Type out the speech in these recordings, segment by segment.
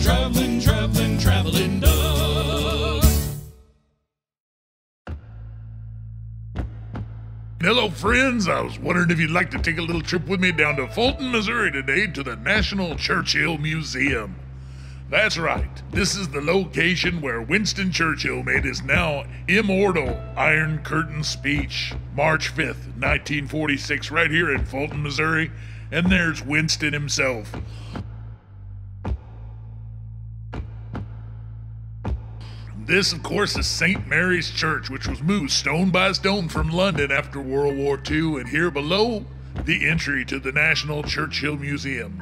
Traveling Doug. Hello, friends. I was wondering if you'd like to take a little trip with me down to Fulton, Missouri today to the National Churchill Museum. That's right. This is the location where Winston Churchill made his now immortal Iron Curtain speech, March 5th, 1946, right here in Fulton, Missouri. And there's Winston himself. This, of course, is St. Mary's Church, which was moved stone by stone from London after World War II, and here below, the entry to the National Churchill Museum.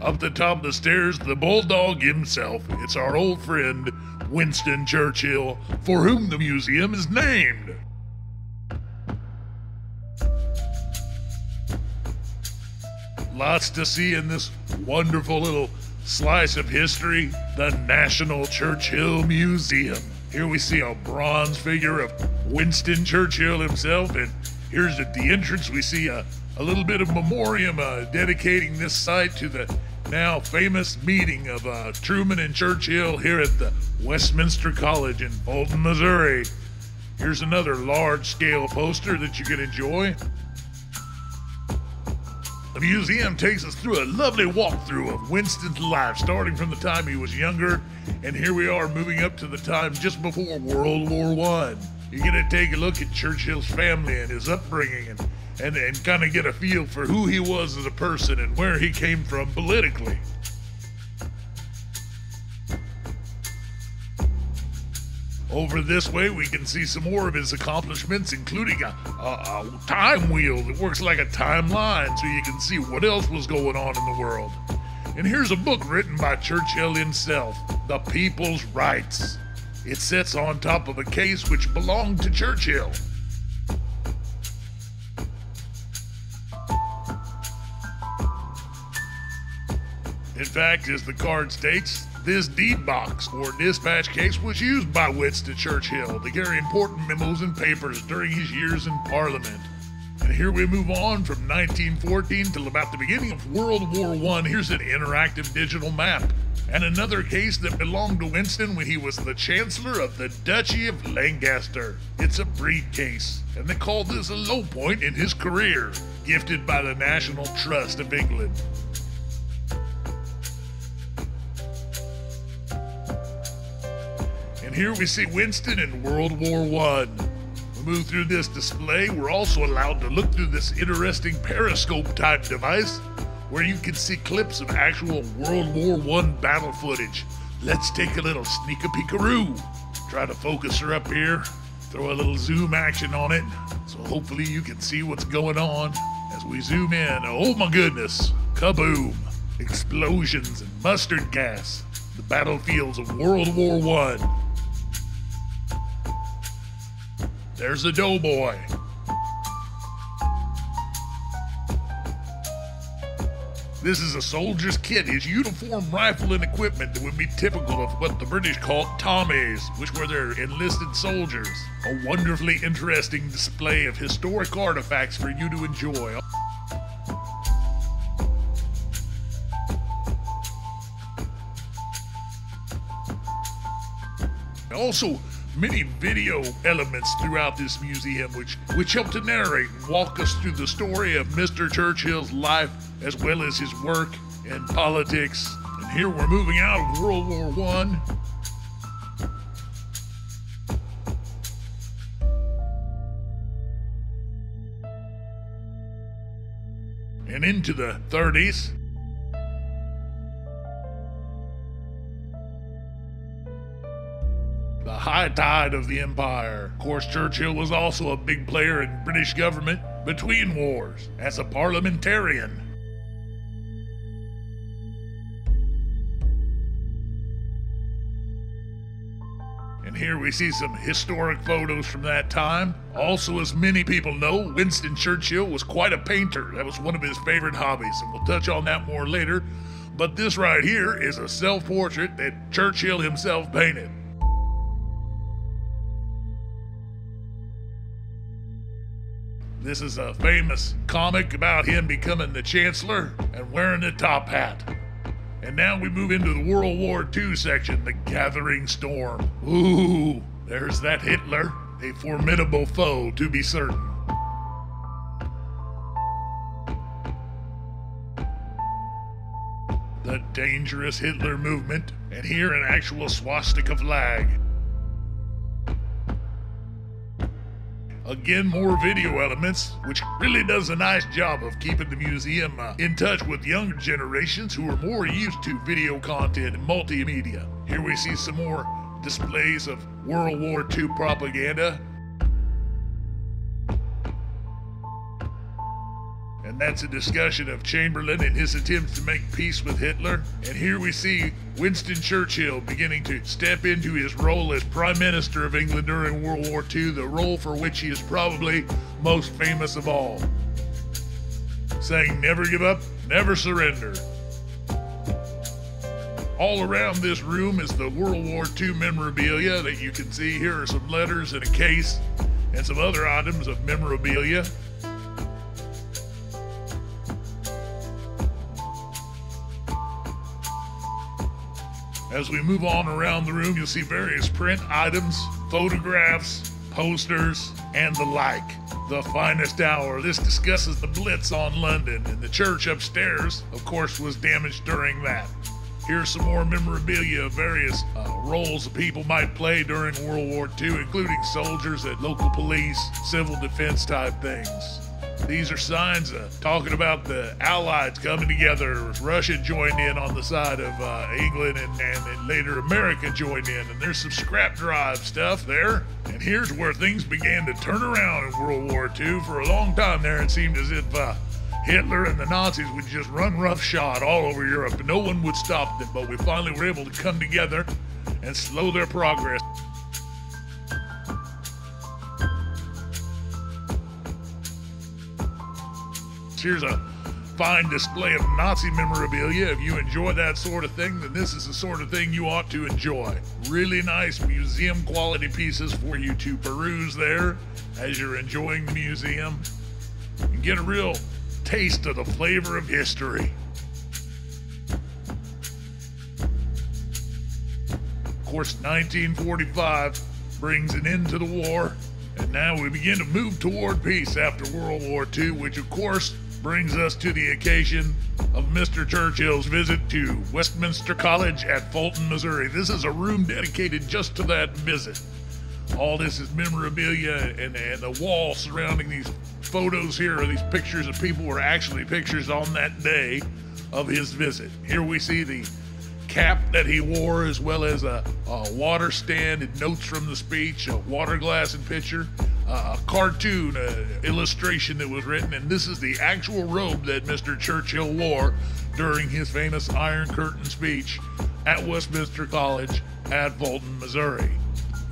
Up the top of the stairs, the bulldog himself. It's our old friend, Winston Churchill, for whom the museum is named. Lots to see in this wonderful little slice of history, the National Churchill Museum. Here we see a bronze figure of Winston Churchill himself, and here's at the entrance we see a little bit of memoriam dedicating this site to the now famous meeting of Truman and Churchill here at the Westminster College in Fulton, Missouri. Here's another large-scale poster that you can enjoy. The museum takes us through a lovely walkthrough of Winston's life, starting from the time he was younger, and here we are moving up to the time just before World War I. You get to take a look at Churchill's family and his upbringing and kind of get a feel for who he was as a person and where he came from politically. Over this way, we can see some more of his accomplishments, including a time wheel that works like a timeline so you can see what else was going on in the world. And here's a book written by Churchill himself, The People's Rights. It sits on top of a case which belonged to Churchill. In fact, as the card states, this deed box or dispatch case was used by Winston Churchill to carry important memos and papers during his years in Parliament. And here we move on from 1914 till about the beginning of World War I. Here's an interactive digital map. And another case that belonged to Winston when he was the Chancellor of the Duchy of Lancaster. It's a briefcase, and they call this a low point in his career, gifted by the National Trust of England. Here we see Winston in World War I. We move through this display. We're also allowed to look through this interesting periscope-type device where you can see clips of actual World War I battle footage. Let's take a little sneak-a-peekaroo. Try to focus her up here, throw a little zoom action on it, so hopefully you can see what's going on as we zoom in. Oh my goodness, kaboom! Explosions and mustard gas. The battlefields of World War I. There's the doughboy. This is a soldier's kit, his uniform, rifle, and equipment that would be typical of what the British called Tommies, which were their enlisted soldiers. A wonderfully interesting display of historic artifacts for you to enjoy. Also, many video elements throughout this museum which help to narrate and walk us through the story of Mr. Churchill's life as well as his work and politics. And here we're moving out of World War I. And into the 30s. The high tide of the empire. Of course, Churchill was also a big player in British government between wars as a parliamentarian. And here we see some historic photos from that time. Also, as many people know, Winston Churchill was quite a painter. That was one of his favorite hobbies, and we'll touch on that more later. But this right here is a self-portrait that Churchill himself painted. This is a famous comic about him becoming the Chancellor and wearing a top hat. And now we move into the World War II section, the Gathering Storm. Ooh, there's that Hitler, a formidable foe to be certain. The dangerous Hitler movement, and here an actual swastika flag. Again, more video elements, which really does a nice job of keeping the museum in touch with younger generations who are more used to video content and multimedia. Here we see some more displays of World War II propaganda. And that's a discussion of Chamberlain and his attempts to make peace with Hitler. And here we see Winston Churchill beginning to step into his role as Prime Minister of England during World War II, the role for which he is probably most famous of all. Saying, "Never give up, never surrender." All around this room is the World War II memorabilia that you can see. Here are some letters in a case and some other items of memorabilia. As we move on around the room, you'll see various print items, photographs, posters, and the like. The finest hour. This discusses the Blitz on London, and the church upstairs, of course, was damaged during that. Here's some more memorabilia of various roles that people might play during World War II, including soldiers at local police, civil defense type things. These are signs talking about the Allies coming together. Russia joined in on the side of England, and later America joined in. And there's some scrap drive stuff there. And here's where things began to turn around in World War II. For a long time there, it seemed as if Hitler and the Nazis would just run roughshod all over Europe, and no one would stop them. But we finally were able to come together and slow their progress. Here's a fine display of Nazi memorabilia. If you enjoy that sort of thing, then this is the sort of thing you ought to enjoy. Really nice museum quality pieces for you to peruse there as you're enjoying the museum and get a real taste of the flavor of history. Of course, 1945 brings an end to the war, and now we begin to move toward peace after World War II, which of course brings us to the occasion of Mr. Churchill's visit to Westminster College at Fulton, Missouri. This is a room dedicated just to that visit. All this is memorabilia, and the wall surrounding these photos here are these pictures of people who are actually pictures on that day of his visit. Here we see the cap that he wore, as well as a water stand and notes from the speech, a water glass and pitcher, a cartoon illustration that was written, and this is the actual robe that Mr. Churchill wore during his famous Iron Curtain speech at Westminster College at Fulton, Missouri.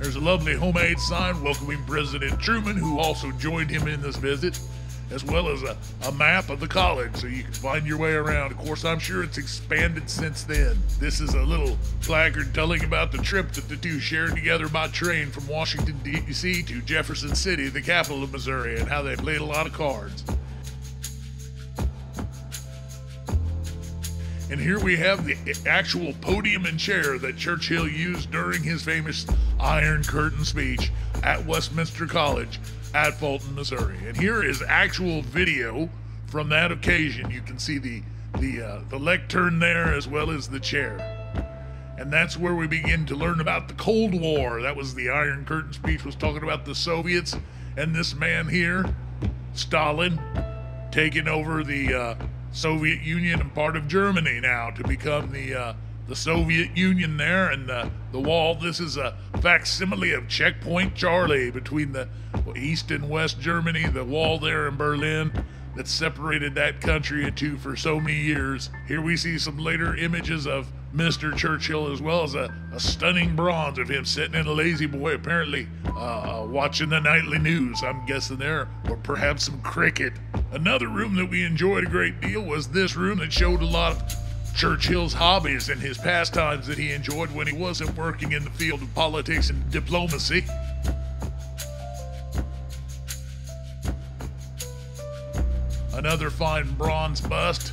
There's a lovely homemade sign welcoming President Truman, who also joined him in this visit, as well as a map of the college so you can find your way around. Of course, I'm sure it's expanded since then. This is a little placard telling about the trip that the two shared together by train from Washington, D.C. to Jefferson City, the capital of Missouri, and how they played a lot of cards. And here we have the actual podium and chair that Churchill used during his famous Iron Curtain speech at Westminster College at Fulton, Missouri. And here is actual video from that occasion. You can see the lectern there, as well as the chair. And that's where we begin to learn about the Cold War. That was the Iron Curtain speech, was talking about the Soviets, and this man here, Stalin, taking over the Soviet Union and part of Germany now to become the Soviet Union there, and the wall. This is a facsimile of Checkpoint Charlie between the East and West Germany, the wall there in Berlin that separated that country in two for so many years. Here we see some later images of Mr. Churchill, as well as a stunning bronze of him sitting in a lazy boy, apparently watching the nightly news, I'm guessing there, or perhaps some cricket. Another room that we enjoyed a great deal was this room that showed a lot of Churchill's hobbies and his pastimes that he enjoyed when he wasn't working in the field of politics and diplomacy. Another fine bronze bust.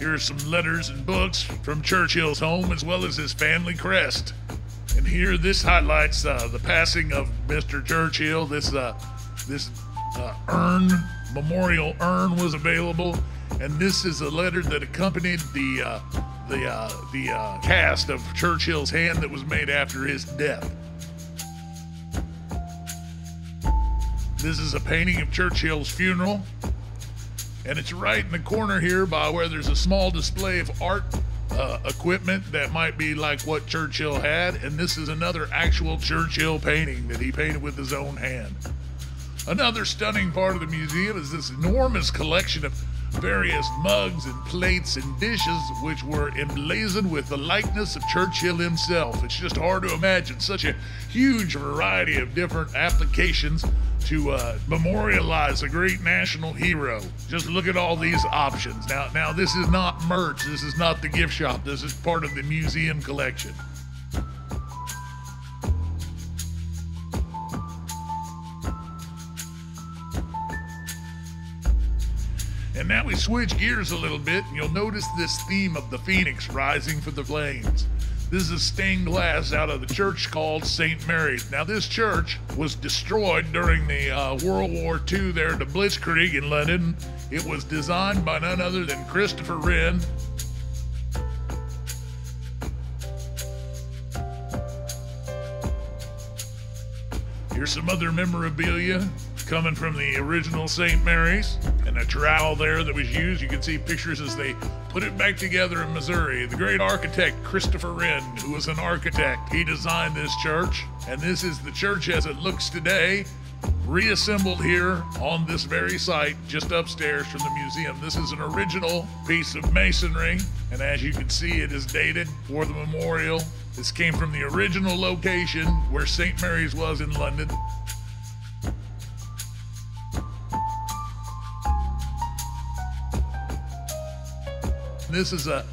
Here are some letters and books from Churchill's home, as well as his family crest. And here, this highlights the passing of Mr. Churchill. This memorial urn was available, and this is a letter that accompanied the cast of Churchill's hand that was made after his death. This is a painting of Churchill's funeral, and it's right in the corner here by where there's a small display of art equipment that might be like what Churchill had, and this is another actual Churchill painting that he painted with his own hand. Another stunning part of the museum is this enormous collection of various mugs and plates and dishes which were emblazoned with the likeness of Churchill himself. It's just hard to imagine such a huge variety of different applications to memorialize a great national hero. Just look at all these options. Now this is not merch. This is not the gift shop. This is part of the museum collection. And now we switch gears a little bit, and you'll notice this theme of the phoenix rising from the flames. This is stained glass out of the church called St. Mary's. Now, this church was destroyed during the World War II there at the Blitzkrieg in London. It was designed by none other than Christopher Wren. Here's some other memorabilia coming from the original St. Mary's, and a trowel there that was used. You can see pictures as they put it back together in Missouri. The great architect Christopher Wren, who was an architect, he designed this church, and this is the church as it looks today, reassembled here on this very site just upstairs from the museum. This is an original piece of masonry, and as you can see, it is dated for the memorial. This came from the original location where St. Mary's was in London. This is an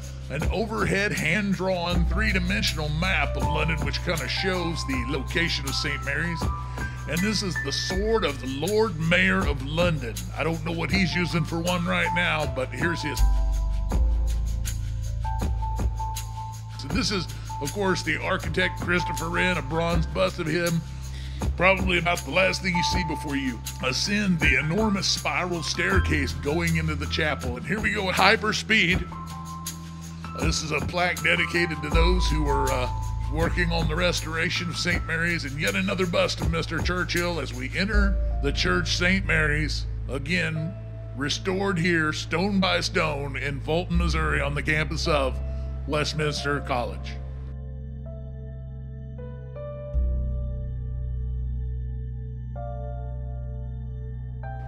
overhead hand-drawn three-dimensional map of London which kind of shows the location of St. Mary's. And this is the sword of the Lord Mayor of London. I don't know what he's using for one right now, but here's his. So this is, of course, the architect Christopher Wren, a bronze bust of him. Probably about the last thing you see before you ascend the enormous spiral staircase going into the chapel. And here we go at hyper speed. This is a plaque dedicated to those who were working on the restoration of St. Mary's, and yet another bust of Mr. Churchill as we enter the church St. Mary's, again restored here stone by stone in Fulton, Missouri, on the campus of Westminster College.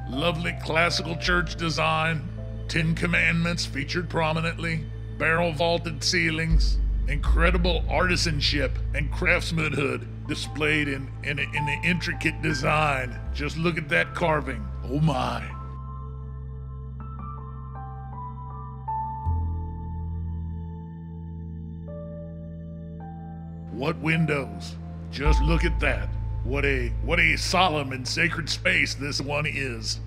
Lovely classical church design, 10 Commandments featured prominently, barrel vaulted ceilings, incredible artisanship and craftsmanhood displayed in the intricate design. Just look at that carving. Oh my. What windows. Just look at that. What a solemn and sacred space this one is.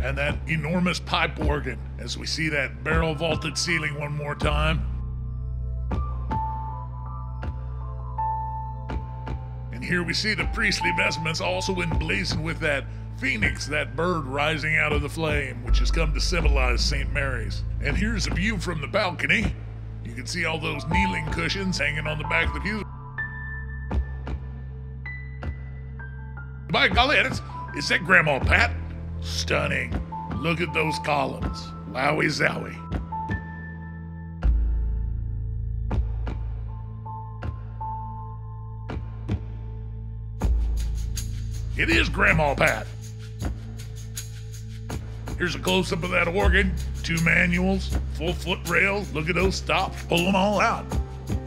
And that enormous pipe organ as we see that barrel vaulted ceiling one more time. And here we see the priestly vestments also emblazoned with that phoenix, that bird rising out of the flame, which has come to symbolize St. Mary's. And here's a view from the balcony. You can see all those kneeling cushions hanging on the back of the pew. By golly, is that Grandma Pat? Stunning. Look at those columns. Wowie zowie. It is Grandma Pat. Here's a close-up of that organ. 2 manuals, full foot rail. Look at those stops. Pull them all out.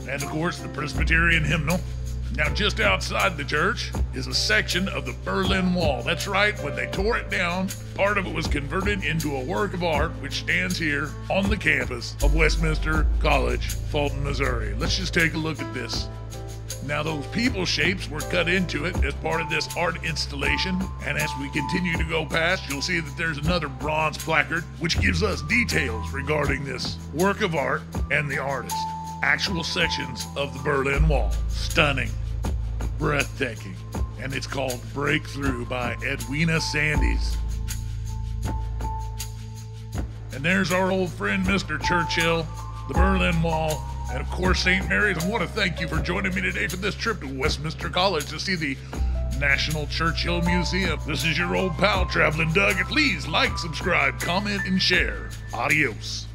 And of course, the Presbyterian hymnal. Now, just outside the church is a section of the Berlin Wall. That's right, when they tore it down, part of it was converted into a work of art which stands here on the campus of Westminster College, Fulton, Missouri. Let's just take a look at this. Now those people shapes were cut into it as part of this art installation, and as we continue to go past, you'll see that there's another bronze placard which gives us details regarding this work of art and the artist. Actual sections of the Berlin Wall. Stunning. Breathtaking. And it's called Breakthrough by Edwina Sandys. And there's our old friend Mr. Churchill, the Berlin Wall, and of course St. Mary's. I want to thank you for joining me today for this trip to Westminster College to see the National Churchill Museum. This is your old pal, Traveling Doug, and please like, subscribe, comment, and share. Adios.